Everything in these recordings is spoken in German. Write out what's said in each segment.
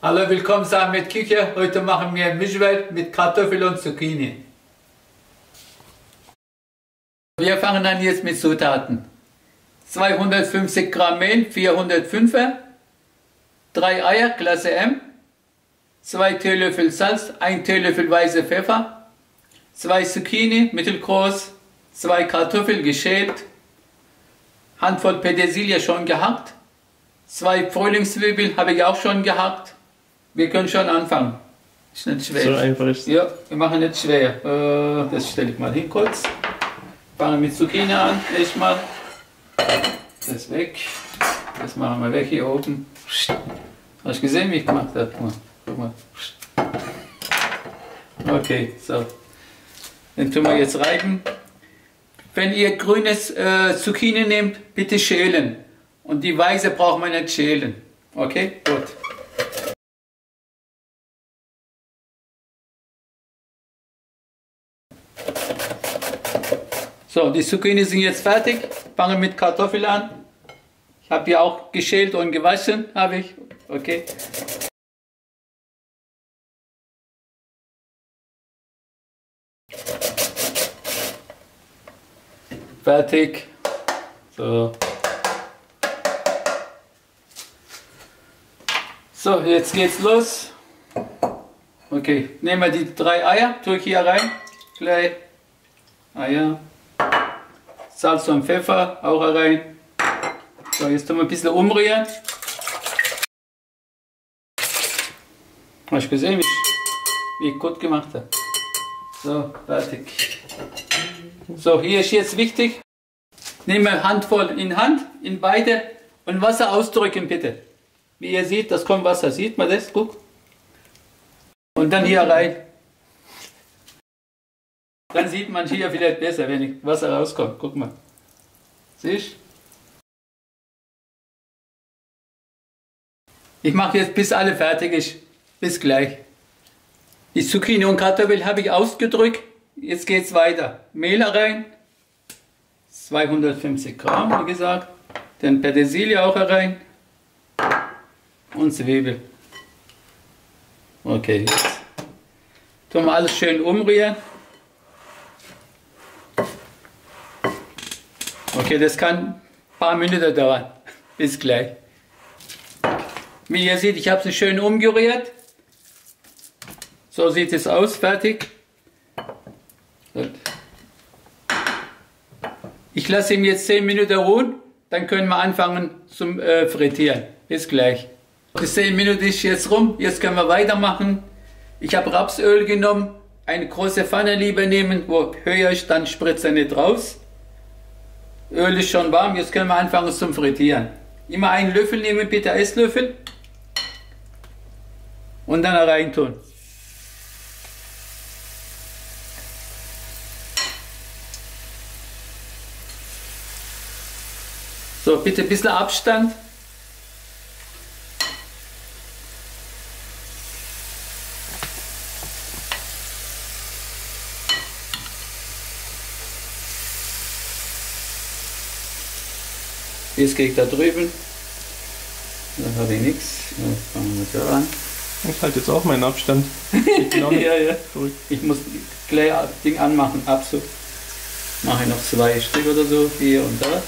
Hallo, willkommen zu Ahmed Küche. Heute machen wir Mischwelt mit Kartoffel und Zucchini. Wir fangen an jetzt mit Zutaten. 250 Gramm Mehl, 405er, 3 Eier, Klasse M, 2 Teelöffel Salz, 1 Teelöffel weißer Pfeffer, 2 Zucchini, mittelgroß, 2 Kartoffeln geschält, Handvoll Petersilie schon gehackt, 2 Frühlingszwiebeln habe ich auch schon gehackt. Wir können schon anfangen. Ist nicht schwer. So einfach ist es. Ja, wir machen nicht schwer. Das stelle ich mal hin kurz. Fangen mit Zucchini an, erstmal. Das weg. Das machen wir weg hier oben. Hast du gesehen, wie ich gemacht habe? Guck mal. Okay, so. Den tun wir jetzt reiben. Wenn ihr grünes Zucchini nehmt, bitte schälen. Und die weiße braucht man nicht schälen. Okay, gut. So, die Zucchini sind jetzt fertig. Fangen mit Kartoffeln an. Ich habe die auch geschält und gewaschen, habe ich. Okay. Fertig. So. So, jetzt geht's los. Okay, nehmen wir die 3 Eier, tue ich hier rein. Gleich. Eier. Salz und Pfeffer auch rein. So, jetzt tun wir ein bisschen umrühren. Hast du gesehen, wie ich gut gemacht habe? So, fertig. So, hier ist jetzt wichtig. Nehmen wir Handvoll in Hand, in beide und Wasser ausdrücken bitte. Wie ihr seht, das kommt Wasser. Sieht man das? Guck. Und dann hier rein. Dann sieht man hier vielleicht besser, wenn Wasser rauskommt. Guck mal. Siehst du? Ich mache jetzt, bis alle fertig ist. Bis gleich. Die Zucchini und Kartoffel habe ich ausgedrückt. Jetzt geht es weiter. Mehl rein. 250 Gramm, wie gesagt. Dann Petersilie auch rein. Und Zwiebel. Okay, jetzt tun wir alles schön umrühren. Okay, das kann ein paar Minuten dauern. Bis gleich. Wie ihr seht, ich habe es schön umgerührt. So sieht es aus, fertig. Gut. Ich lasse ihn jetzt 10 Minuten ruhen, dann können wir anfangen zum Frittieren. Bis gleich. Die 10 Minuten ist jetzt rum, jetzt können wir weitermachen. Ich habe Rapsöl genommen, eine große Pfanne lieber nehmen, wo höher ist, dann spritzt er nicht raus. Öl ist schon warm, jetzt können wir anfangen zum Frittieren. Immer einen Löffel nehmen, bitte Esslöffel. Und dann rein tun. So, bitte ein bisschen Abstand. Jetzt gehe ich da drüben. Da habe ich nichts. Jetzt fangen wir da an. Ich halte jetzt auch meinen Abstand. Ich bin auch nicht verrückt. Ich muss gleich das Ding anmachen, Abzug. Mache ich noch 2 Stück oder so, hier und da. Ja.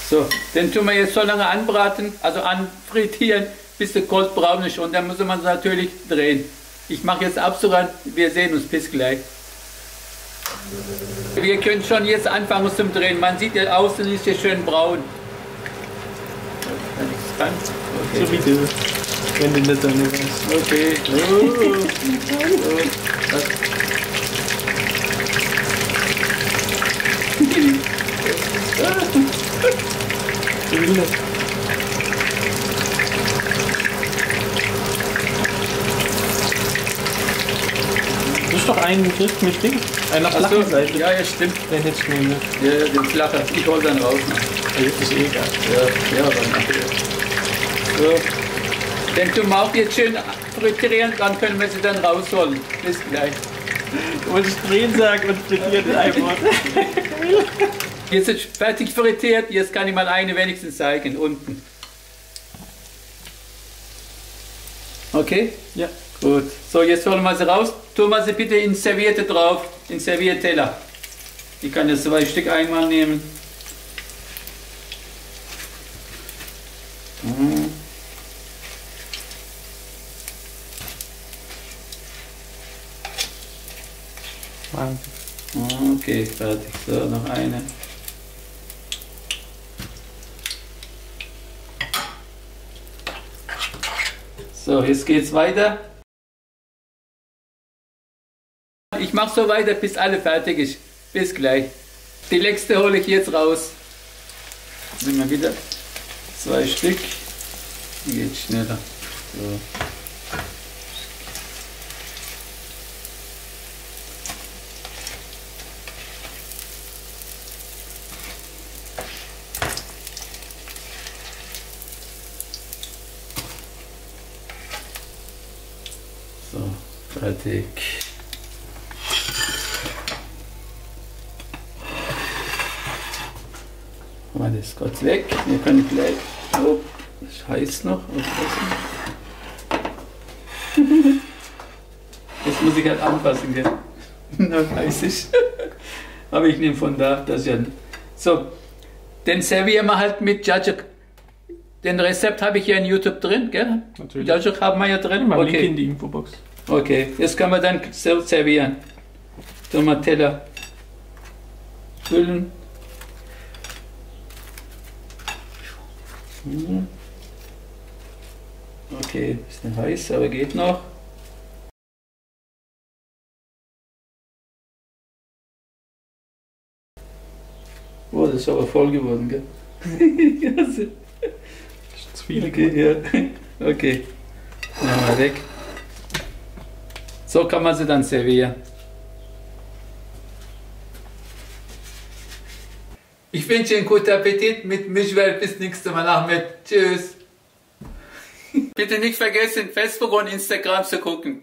So, den tun wir jetzt so lange anbraten, also anfrittieren, bis der goldbraun ist und dann muss man es natürlich drehen. Ich mache jetzt Abzug an, wir sehen uns bis gleich. Wir können schon jetzt anfangen zum Drehen, man sieht ja außen ist ja schön braun. Wenn ich es kann. Okay. So wie du, wenn du nicht deine weißt. Okay. Das ist doch ein Griff mit Ding. Einer flachen Seite. Ja, ja, stimmt. Den hättest du nehmen. Ja, den flacher. Ich hol dann raus. Das ist eh egal. Ja, aber nachher. So. Den tun wir auch jetzt schön frittieren, dann können wir sie dann rausholen. Bis gleich. Du wolltest drehen sagen und frittieren in einem Wort. Jetzt ist fertig frittiert, jetzt kann ich mal eine wenigstens zeigen, unten. Okay? Ja. Gut. So, jetzt holen wir sie raus. Tun wir sie bitte in Serviette drauf, in Servierteller. Ich kann jetzt 2 Stück einmal nehmen. Okay, fertig. So, noch eine. So, jetzt geht's weiter. Ich mache so weiter, bis alle fertig ist. Bis gleich. Die letzte hole ich jetzt raus. Nehmen wir wieder 2 Stück. Geht schneller. So. So, fertig. Mal das kurz weg. Wir können gleich. Oh, das heißt noch. Jetzt muss ich halt anpassen, gell? Na, weiß ich. Aber ich nehme von da, das ja. So, den servieren wir halt mit Jajak. Den Rezept habe ich ja in YouTube drin, gell? Natürlich. Jajak haben wir ja drin. Mal Okay. Link in die Infobox. Okay, jetzt können wir dann so servieren. Tun wir Teller füllen. Okay, bisschen heiß, aber geht noch. Oh, das ist aber voll geworden, gell? Das ist zu viel. Okay, ja. Okay. Nehmen wir weg. So kann man sie dann servieren. Ich wünsche Ihnen guten Appetit mit Mischwelt. Bis nächstes Mal, Ahmed. Tschüss. Bitte nicht vergessen, Facebook und Instagram zu gucken.